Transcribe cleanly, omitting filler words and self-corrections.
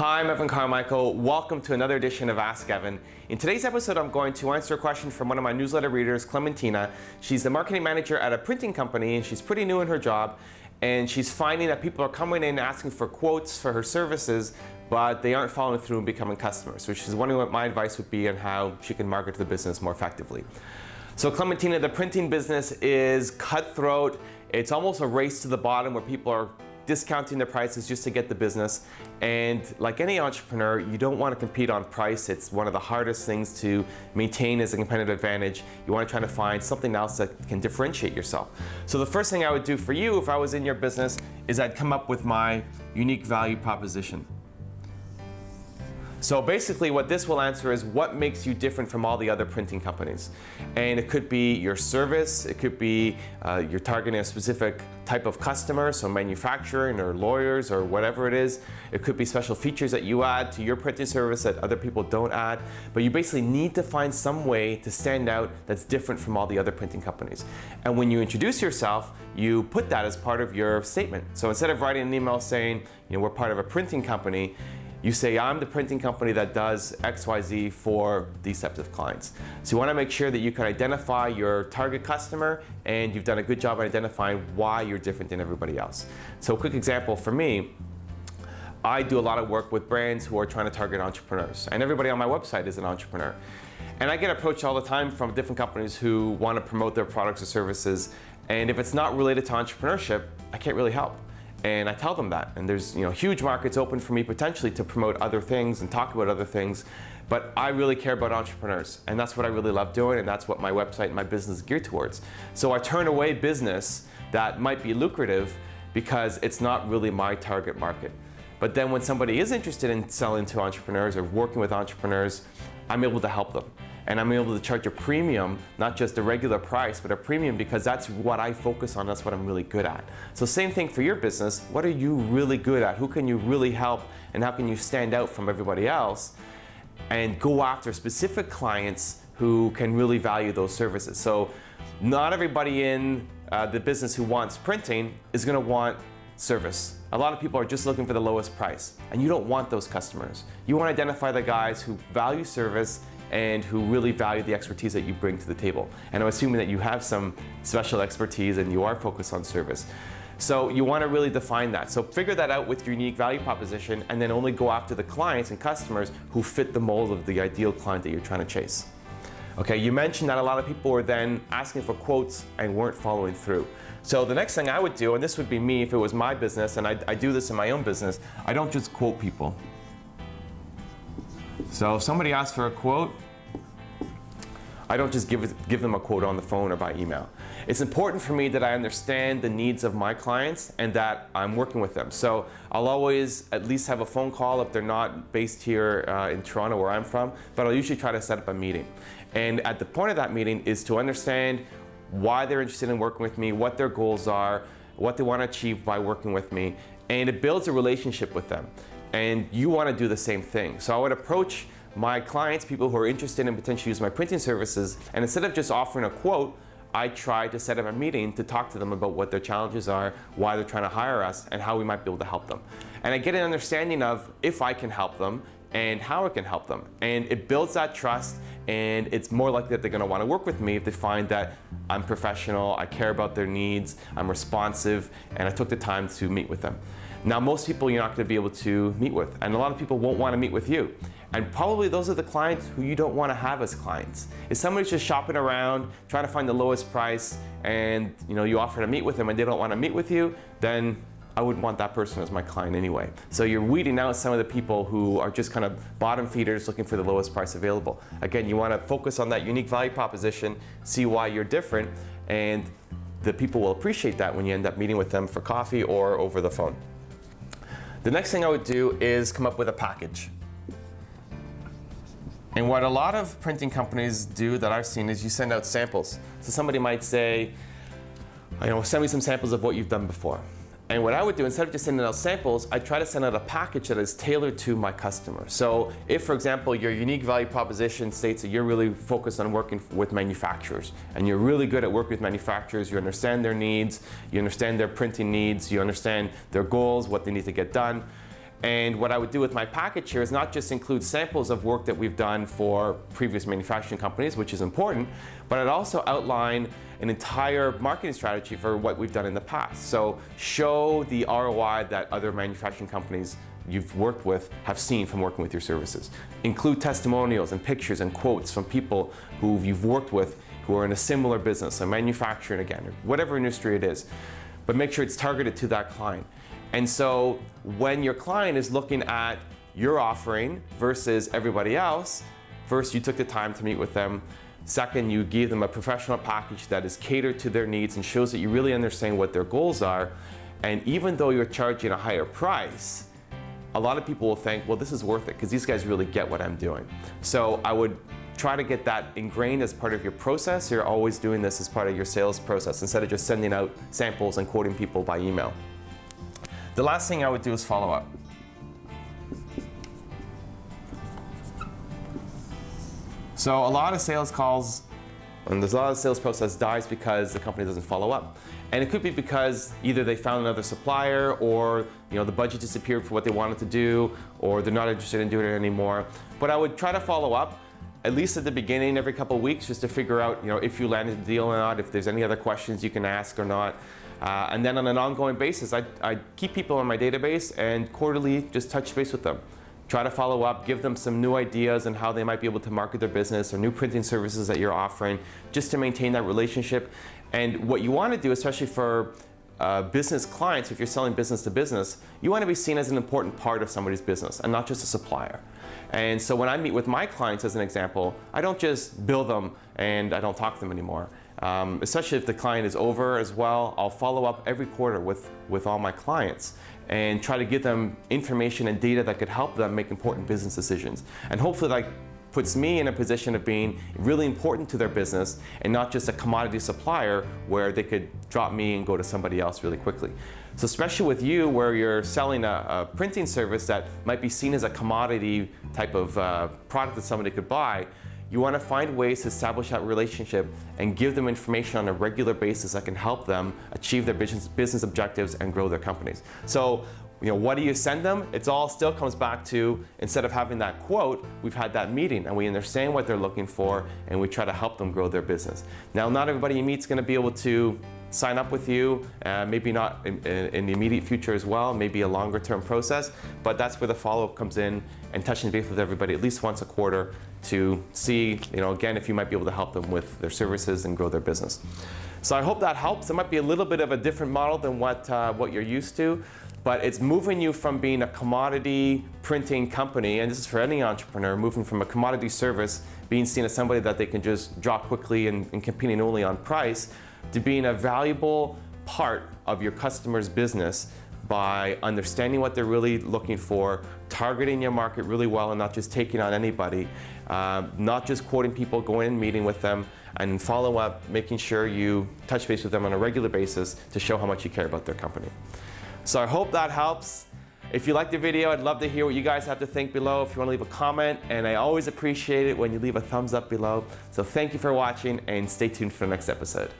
Hi, I'm Evan Carmichael. Welcome to another edition of Ask Evan. In today's episode, I'm going to answer a question from one of my newsletter readers, Clementina. She's the marketing manager at a printing company, and she's pretty new in her job. And she's finding that people are coming in asking for quotes for her services, but they aren't following through and becoming customers. So she's wondering what my advice would be on how she can market the business more effectively. So Clementina, the printing business is cutthroat. It's almost a race to the bottom where people are discounting their prices just to get the business. And like any entrepreneur, you don't want to compete on price. It's one of the hardest things to maintain as a competitive advantage. You want to try to find something else that can differentiate yourself. So the first thing I would do for you if I was in your business is I'd come up with my unique value proposition. So basically what this will answer is what makes you different from all the other printing companies. And it could be your service, it could be you're targeting a specific type of customer, so manufacturing or lawyers or whatever it is. It could be special features that you add to your printing service that other people don't add. But you basically need to find some way to stand out that's different from all the other printing companies. And when you introduce yourself, you put that as part of your statement. So instead of writing an email saying, we're part of a printing company, you say, I'm the printing company that does XYZ for these types of clients. So you want to make sure that you can identify your target customer, and you've done a good job of identifying why you're different than everybody else. So a quick example for me, I do a lot of work with brands who are trying to target entrepreneurs, and everybody on my website is an entrepreneur. And I get approached all the time from different companies who want to promote their products or services, and if it's not related to entrepreneurship, I can't really help. And I tell them that. And there's huge markets open for me potentially to promote other things and talk about other things. But I really care about entrepreneurs. And that's what I really love doing. And that's what my website and my business is geared towards. So I turn away business that might be lucrative because it's not really my target market. But then when somebody is interested in selling to entrepreneurs or working with entrepreneurs, I'm able to help them. And I'm able to charge a premium, not just a regular price, but a premium because that's what I focus on, that's what I'm really good at. So same thing for your business, what are you really good at? Who can you really help, and how can you stand out from everybody else? And go after specific clients who can really value those services. So not everybody in the business who wants printing is gonna want service. A lot of people are just looking for the lowest price, and you don't want those customers. You wanna identify the guys who value service and who really value the expertise that you bring to the table. And I'm assuming that you have some special expertise and you are focused on service. So you want to really define that. So figure that out with your unique value proposition, and then only go after the clients and customers who fit the mold of the ideal client that you're trying to chase. Okay, you mentioned that a lot of people were then asking for quotes and weren't following through. So the next thing I would do, and this would be me if it was my business, and I do this in my own business, I don't just quote people. So if somebody asks for a quote, I don't just give them a quote on the phone or by email. It's important for me that I understand the needs of my clients and that I'm working with them. So I'll always at least have a phone call if they're not based here in Toronto where I'm from, but I'll usually try to set up a meeting. And at the point of that meeting is to understand why they're interested in working with me, what their goals are, what they want to achieve by working with me, and it builds a relationship with them. And you want to do the same thing. So I would approach my clients, people who are interested in potentially using my printing services, and instead of just offering a quote, I try to set up a meeting to talk to them about what their challenges are, why they're trying to hire us, and how we might be able to help them. And I get an understanding of if I can help them and how I can help them. And it builds that trust, and it's more likely that they're going to want to work with me if they find that I'm professional, I care about their needs, I'm responsive, and I took the time to meet with them. Now, most people you're not going to be able to meet with, and a lot of people won't want to meet with you. And probably those are the clients who you don't want to have as clients. If somebody's just shopping around, trying to find the lowest price, and you offer to meet with them and they don't want to meet with you, then I wouldn't want that person as my client anyway. So you're weeding out some of the people who are just kind of bottom feeders looking for the lowest price available. Again, you want to focus on that unique value proposition, see why you're different, and the people will appreciate that when you end up meeting with them for coffee or over the phone. The next thing I would do is come up with a package. And what a lot of printing companies do that I've seen is you send out samples. So somebody might say, send me some samples of what you've done before. And what I would do, instead of just sending out samples, I try to send out a package that is tailored to my customer. So if, for example, your unique value proposition states that you're really focused on working with manufacturers, and you're really good at working with manufacturers, you understand their needs, you understand their printing needs, you understand their goals, what they need to get done, And what I would do with my package here is not just include samples of work that we've done for previous manufacturing companies, which is important, but I'd also outline an entire marketing strategy for what we've done in the past. So show the ROI that other manufacturing companies you've worked with have seen from working with your services. Include testimonials and pictures and quotes from people who you've worked with who are in a similar business, so manufacturing again, or whatever industry it is, but make sure it's targeted to that client. And so when your client is looking at your offering versus everybody else, first you took the time to meet with them. Second, you gave them a professional package that is catered to their needs and shows that you really understand what their goals are. And even though you're charging a higher price, a lot of people will think, well, this is worth it because these guys really get what I'm doing. So I would try to get that ingrained as part of your process. You're always doing this as part of your sales process instead of just sending out samples and quoting people by email. The last thing I would do is follow up. So a lot of sales calls and there's a lot of sales process dies because the company doesn't follow up. And it could be because either they found another supplier or the budget disappeared for what they wanted to do, or they're not interested in doing it anymore. But I would try to follow up at least at the beginning every couple of weeks just to figure out if you landed the deal or not, if there's any other questions you can ask or not. And then on an ongoing basis, I keep people on my database and quarterly just touch base with them. Try to follow up, give them some new ideas on how they might be able to market their business or new printing services that you're offering, just to maintain that relationship. And what you want to do, especially for business clients, if you're selling business to business, you want to be seen as an important part of somebody's business and not just a supplier. And so when I meet with my clients, as an example, I don't just bill them and I don't talk to them anymore. Especially if the client is over as well, I'll follow up every quarter with all my clients and try to give them information and data that could help them make important business decisions. And hopefully that puts me in a position of being really important to their business and not just a commodity supplier where they could drop me and go to somebody else really quickly. So especially with you, where you're selling a printing service that might be seen as a commodity type of product that somebody could buy, you want to find ways to establish that relationship and give them information on a regular basis that can help them achieve their business objectives and grow their companies. So, what do you send them? It all still comes back to, instead of having that quote, we've had that meeting and we understand what they're looking for and we try to help them grow their business. Now, not everybody you meet is going to be able to sign up with you, maybe not in the immediate future as well, maybe a longer term process, but that's where the follow-up comes in and touching base with everybody at least once a quarter to see, again, if you might be able to help them with their services and grow their business. So I hope that helps. It might be a little bit of a different model than what you're used to, but it's moving you from being a commodity printing company, and this is for any entrepreneur, moving from a commodity service, being seen as somebody that they can just drop quickly and competing only on price, to being a valuable part of your customer's business by understanding what they're really looking for, targeting your market really well and not just taking on anybody, not just quoting people, going and meeting with them, and follow up, making sure you touch base with them on a regular basis to show how much you care about their company. So I hope that helps. If you liked the video, I'd love to hear what you guys have to think below. If you want to leave a comment, and I always appreciate it when you leave a thumbs up below. So thank you for watching and stay tuned for the next episode.